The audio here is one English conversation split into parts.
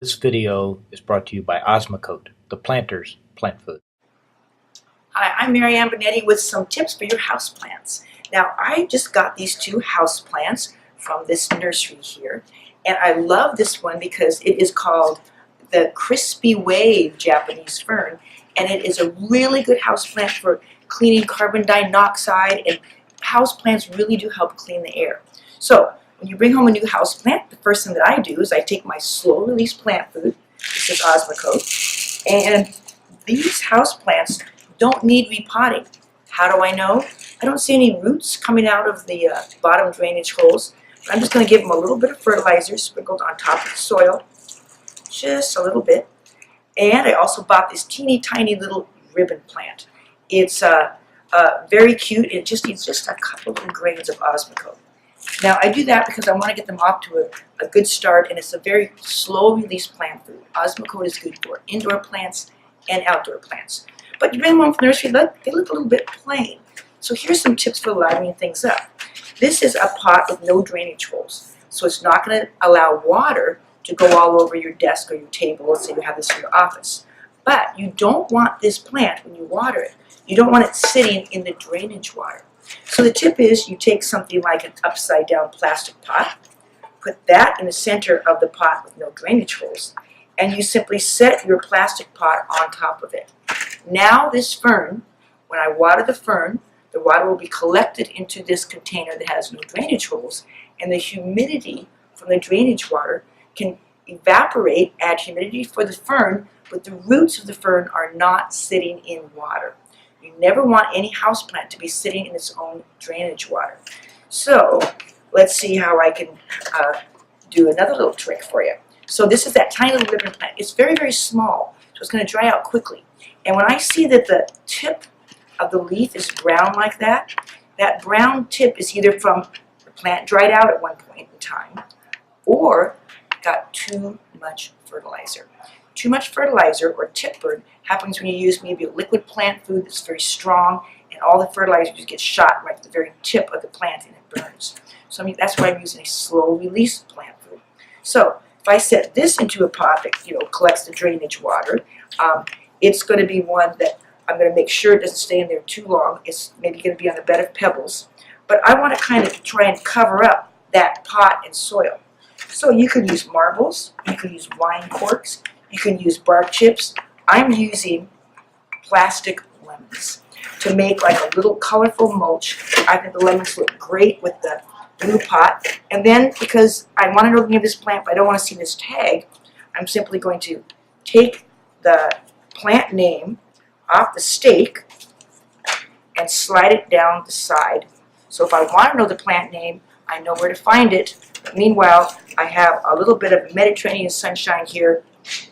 This video is brought to you by Osmocote, the Planters plant food. Hi, I'm Marianne Binetti with some tips for your houseplants. Now, I just got these two houseplants from this nursery here, and I love this one because it is called the Crispy Wave Japanese Fern, and it is a really good houseplant for cleaning carbon dioxide, and houseplants really do help clean the air. So, when you bring home a new houseplant, the first thing that I do is I take my slow-release plant food, this is Osmocote, and these houseplants don't need repotting. How do I know? I don't see any roots coming out of the bottom drainage holes. I'm just going to give them a little bit of fertilizer sprinkled on top of the soil, just a little bit. And I also bought this teeny tiny little ribbon plant. It's very cute. It just needs just a couple of grains of Osmocote. Now I do that because I want to get them off to a good start, and it's a very slow release plant food. Osmocote is good for indoor plants and outdoor plants. But you bring them home from the nursery, they look a little bit plain. So here's some tips for livening things up. This is a pot with no drainage holes, so it's not going to allow water to go all over your desk or your table. Let's say you have this in your office. But you don't want this plant, when you water it, you don't want it sitting in the drainage water. So the tip is you take something like an upside down plastic pot, put that in the center of the pot with no drainage holes, and you simply set your plastic pot on top of it. Now this fern, when I water the fern, the water will be collected into this container that has no drainage holes, and the humidity from the drainage water can evaporate, add humidity for the fern, but the roots of the fern are not sitting in water. You never want any houseplant to be sitting in its own drainage water. So let's see how I can do another little trick for you. So this is that tiny little ribbon plant. It's very, very small, so it's going to dry out quickly. And when I see that the tip of the leaf is brown like that, that brown tip is either from the plant dried out at one point in time or got too much fertilizer. Too much fertilizer, or tip burn, happens when you use maybe a liquid plant food that's very strong, and all the fertilizer just gets shot right to the very tip of the plant and it burns. So that's why I'm using a slow release plant food. So if I set this into a pot that collects the drainage water, it's going to be one that I'm going to make sure it doesn't stay in there too long. It's maybe going to be on a bed of pebbles. But I want to kind of try and cover up that pot and soil. So you could use marbles, you could use wine corks, you can use bark chips. I'm using plastic lemons to make like a little colorful mulch. I think the lemons look great with the blue pot. And then, because I want to know the name of this plant, but I don't want to see this tag, I'm simply going to take the plant name off the stake and slide it down the side. So if I want to know the plant name, I know where to find it. But meanwhile, I have a little bit of Mediterranean sunshine here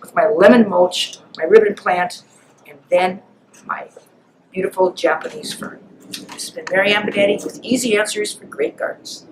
with my lemon mulch, my ribbon plant, and then my beautiful Japanese fern. This has been Marianne Binetti with easy answers for great gardens.